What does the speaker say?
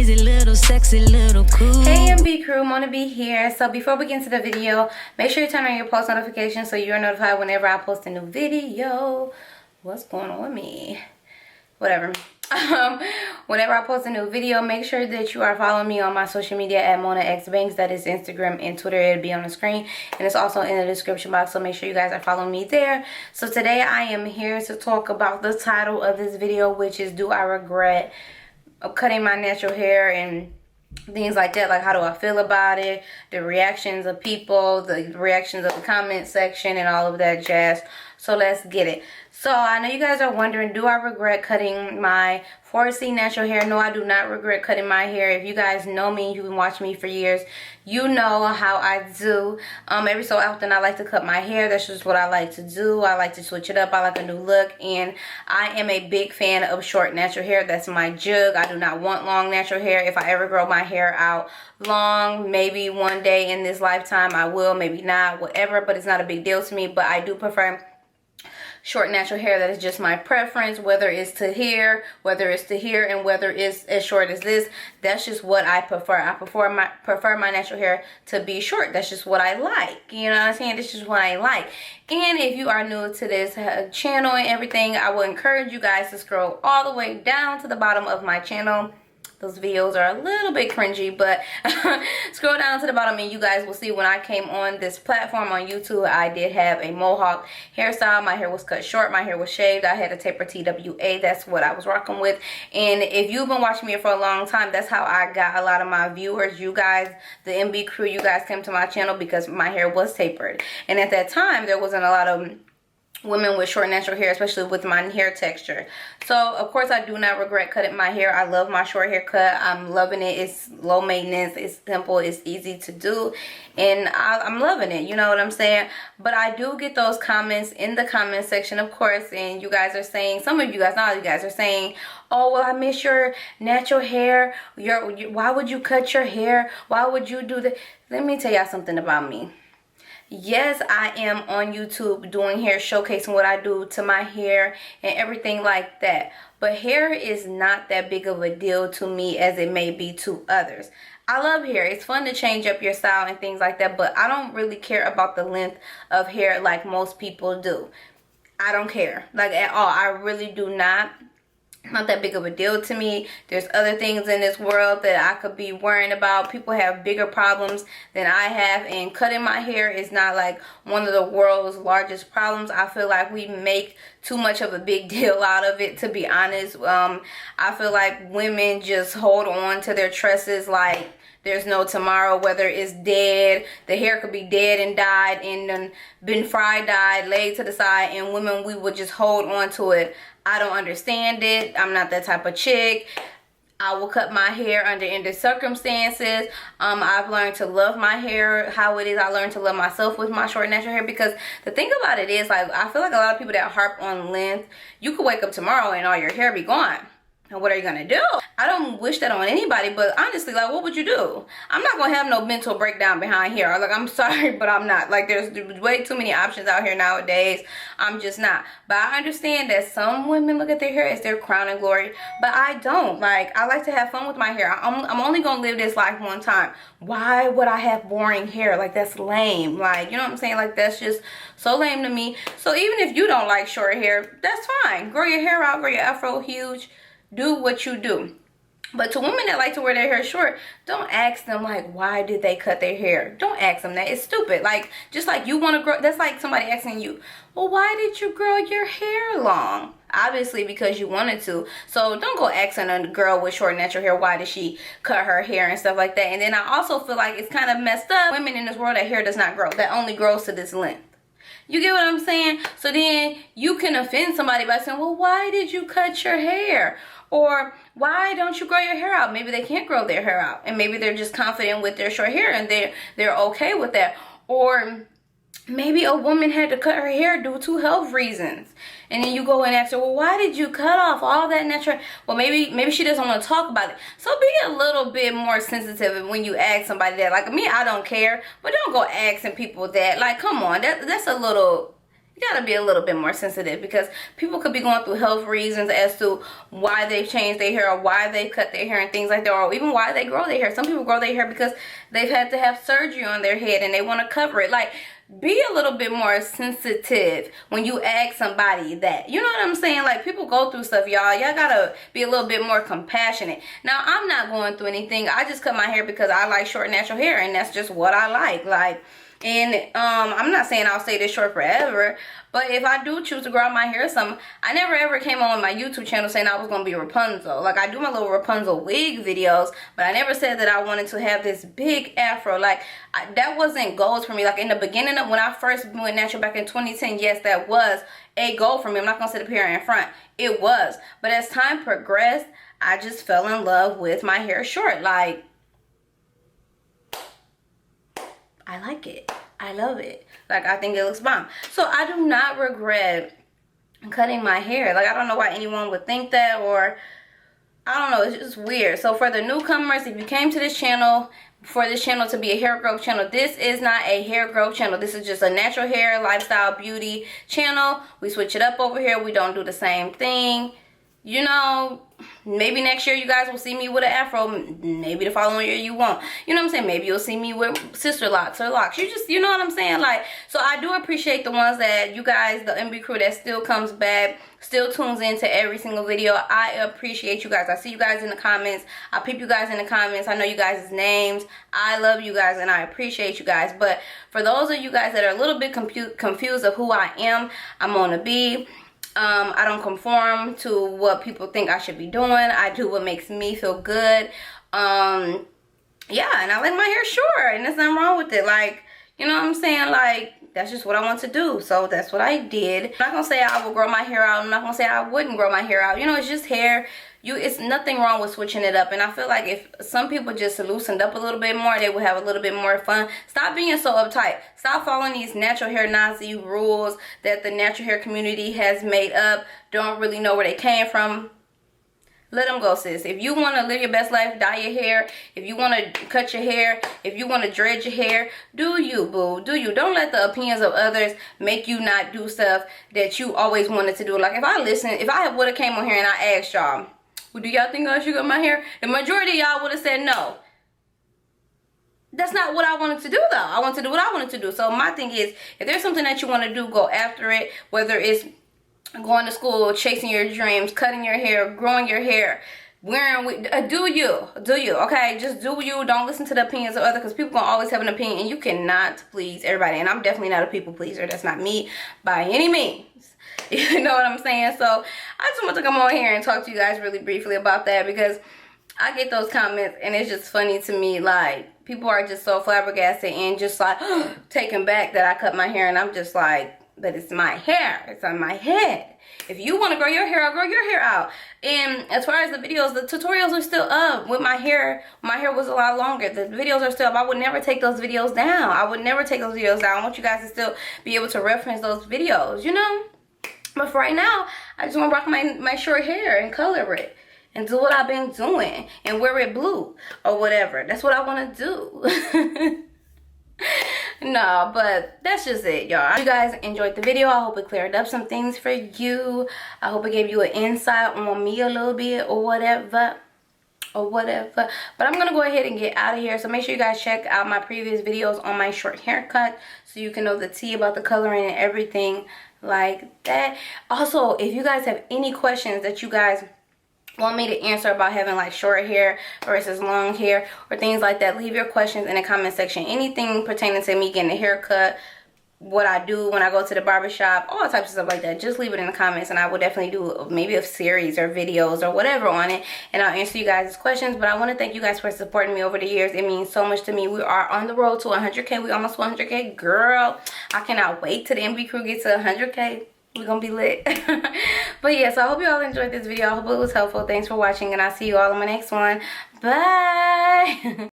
crazy little sexy little cool. Hey MB crew, Mona B here. So before we get into the video, make sure you turn on your post notifications so you're notified whenever I post a new video. What's going on with me? Whatever. Whenever I post a new video, make sure that you are following me on my social media at Mona X Banks. That is Instagram and Twitter. It'll be on the screen and it's also in the description box, so make sure you guys are following me there. So today I am here to talk about the title of this video, which is do I regret cutting my natural hair and things like that. Like, how do I feel about it, the reactions of people, the reactions of the comment section, and all of that jazz. So let's get it. So I know you guys are wondering, do I regret cutting my 4C natural hair? No, I do not regret cutting my hair. If you guys know me, you've been watching me for years, you know how I do. Every so often I like to cut my hair. That's just what I like to do. I like to switch it up. I like a new look, and I am a big fan of short natural hair. That's my jug. I do not want long natural hair. If I ever grow my hair out long, maybe one day in this lifetime I will, maybe not, whatever, but it's not a big deal to me. But I do prefer short natural hair. That is just my preference, whether it's to here, whether it's to here, and whether it's as short as this. That's just what I prefer. I prefer my natural hair to be short. That's just what I like. You know what I'm saying? This is just what I like. And if you are new to this channel and everything, I will encourage you guys to scroll all the way down to the bottom of my channel. Those videos are a little bit cringy, but scroll down to the bottom and you guys will see when I came on this platform on YouTube, I did have a mohawk hairstyle. My hair was cut short. My hair was shaved. I had a tapered TWA. That's what I was rocking with. And if you've been watching me for a long time, that's how I got a lot of my viewers. You guys, the MB crew, you guys came to my channel because my hair was tapered. And at that time, there wasn't a lot of women with short natural hair, especially with my hair texture. So of course I do not regret cutting my hair. I love my short haircut. I'm loving it. It's low maintenance, it's simple, it's easy to do, and I'm loving it, you know what I'm saying? But I do get those comments in the comment section, of course, and you guys are saying, some of you guys, not all you guys, are saying, oh, well, I miss your natural hair. Why would you cut your hair? Why would you do that? Let me tell y'all something about me. Yes, I am on YouTube doing hair, showcasing what I do to my hair and everything like that. But hair is not that big of a deal to me as it may be to others. I love hair. It's fun to change up your style and things like that, but I don't really care about the length of hair like most people do. I don't care, like, at all. I really do not. Not that big of a deal to me. There's other things in this world that I could be worrying about. People have bigger problems than I have, and cutting my hair is not like one of the world's largest problems. I feel like we make too much of a big deal out of it, to be honest. I feel like women just hold on to their tresses like there's no tomorrow, whether it's dead. The hair could be dead and died and then been fried, dyed, laid to the side, and women, we would just hold on to it. I don't understand it. I'm not that type of chick. I will cut my hair under any circumstances. I've learned to love my hair how it is. I learned to love myself with my short natural hair, because the thing about it is, like, I feel like a lot of people that harp on length, you could wake up tomorrow and all your hair be gone. And what are you gonna do? I don't wish that on anybody, but honestly, like, what would you do? I'm not gonna have no mental breakdown behind hair. Like, I'm sorry, but I'm not. Like, there's way too many options out here nowadays. I'm just not. But I understand that some women look at their hair as their crown and glory, but I don't. Like, I like to have fun with my hair. I'm only gonna live this life one time. Why would I have boring hair? Like, that's lame. Like, you know what I'm saying? Like, that's just so lame to me. So even if you don't like short hair, that's fine. Grow your hair out, grow your afro huge. Do what you do. But to women that like to wear their hair short, don't ask them, like, why did they cut their hair? Don't ask them that. It's stupid. Like, just like you want to grow, that's like somebody asking you, well, why did you grow your hair long? Obviously because you wanted to. So don't go asking a girl with short natural hair, why did she cut her hair and stuff like that. And then I also feel like it's kind of messed up. Women in this world, that hair does not grow. That only grows to this length. You get what I'm saying? So then you can offend somebody by saying, well, why did you cut your hair? Or why don't you grow your hair out? Maybe they can't grow their hair out, and maybe they're just confident with their short hair and they're okay with that. Or maybe a woman had to cut her hair due to health reasons, and then you go and ask her, well, why did you cut off all that natural? Well, maybe she doesn't want to talk about it. So be a little bit more sensitive when you ask somebody that. Like me, I don't care, but don't go asking people that. Like, come on, that's a little gotta be a little bit more sensitive, because people could be going through health reasons as to why they've changed their hair or why they cut their hair and things like that, or even why they grow their hair. Some people grow their hair because they've had to have surgery on their head and they want to cover it. Like, be a little bit more sensitive when you ask somebody that. You know what I'm saying? Like, people go through stuff, y'all. Y'all gotta be a little bit more compassionate. Now, I'm not going through anything. I just cut my hair because I like short natural hair, and that's just what I like. And I'm not saying I'll stay this short forever, but if I do choose to grow out my hair or something, I never ever came on my YouTube channel saying I was going to be Rapunzel. Like, I do my little Rapunzel wig videos, but I never said that I wanted to have this big afro. Like, that wasn't goals for me. Like, in the beginning of when I first went natural back in 2010, yes, that was a goal for me. I'm not going to sit up here in front. It was. But as time progressed, I just fell in love with my hair short. Like, I like it. I love it. Like, I think it looks bomb. So I do not regret cutting my hair. Like, I don't know why anyone would think that, or I don't know. It's just weird. So for the newcomers, if you came to this channel for this channel to be a hair growth channel, this is not a hair growth channel. This is just a natural hair, lifestyle, beauty channel. We switch it up over here. We don't do the same thing. You know, maybe next year you guys will see me with an afro. Maybe the following year you won't. You know what I'm saying? Maybe you'll see me with sister locks or locks. You know what I'm saying? Like, so I do appreciate the ones that you guys, the MB crew that still comes back, still tunes into every single video. I appreciate you guys. I see you guys in the comments. I peep you guys in the comments. I know you guys' names. I love you guys and I appreciate you guys. But for those of you guys that are a little bit confused of who I am, I'm on a B. I don't conform to what people think I should be doing. I do what makes me feel good. Yeah, and I like my hair short, and there's nothing wrong with it. Like, you know what I'm saying? Like, that's just what I want to do. So that's what I did. I'm not gonna say I will grow my hair out. I'm not gonna say I wouldn't grow my hair out. You know, it's just hair. It's nothing wrong with switching it up. And I feel like if some people just loosened up a little bit more, they would have a little bit more fun. Stop being so uptight. Stop following these natural hair Nazi rules that the natural hair community has made up. Don't really know where they came from. Let them go, sis. If you want to live your best life, dye your hair. If you want to cut your hair, if you want to dread your hair, do you, boo. Do you. Don't let the opinions of others make you not do stuff that you always wanted to do. Like, if I would have came on here and I asked y'all, well, do y'all think I should cut my hair? The majority of y'all would have said no. That's not what I wanted to do, though. I wanted to do what I wanted to do. So my thing is, if there's something that you want to do, go after it. Whether it's going to school, chasing your dreams, cutting your hair, growing your hair, wearing, do you, okay? Just do you. Don't listen to the opinions of others, because people gonna always have an opinion, and you cannot please everybody. And I'm definitely not a people pleaser. That's not me by any means. You know what I'm saying? So I just want to come on here and talk to you guys really briefly about that, because I get those comments and it's just funny to me. Like, people are just so flabbergasted and just like taken back that I cut my hair, and I'm just like, but it's my hair. It's on my head. If you want to grow your hair out, grow your hair out. And as far as the videos, the tutorials are still up. With my hair was a lot longer. The videos are still up. I would never take those videos down. I would never take those videos down. I want you guys to still be able to reference those videos, you know? But for right now, I just want to rock my short hair and color it and do what I've been doing and wear it blue or whatever. That's what I want to do. No, but that's just it, y'all. You guys enjoyed the video. I hope it cleared up some things for you. I hope it gave you an insight on me a little bit or whatever. But I'm gonna go ahead and get out of here. So make sure you guys check out my previous videos on my short haircut so you can know the tea about the coloring and everything like that. Also, if you guys have any questions that you guys want me to answer about having like short hair versus long hair or things like that, leave your questions in the comment section. Anything pertaining to me getting a haircut, what I do when I go to the barbershop, all types of stuff like that, just leave it in the comments and I will definitely do maybe a series or videos or whatever on it, and I'll answer you guys' questions. But I want to thank you guys for supporting me over the years. It means so much to me. We are on the road to 100K. We almost 100K, girl. I cannot wait till the MB crew gets to 100K. We're gonna be lit. But yeah, so I hope you all enjoyed this video. I hope it was helpful. Thanks for watching, and I'll see you all in my next one. Bye.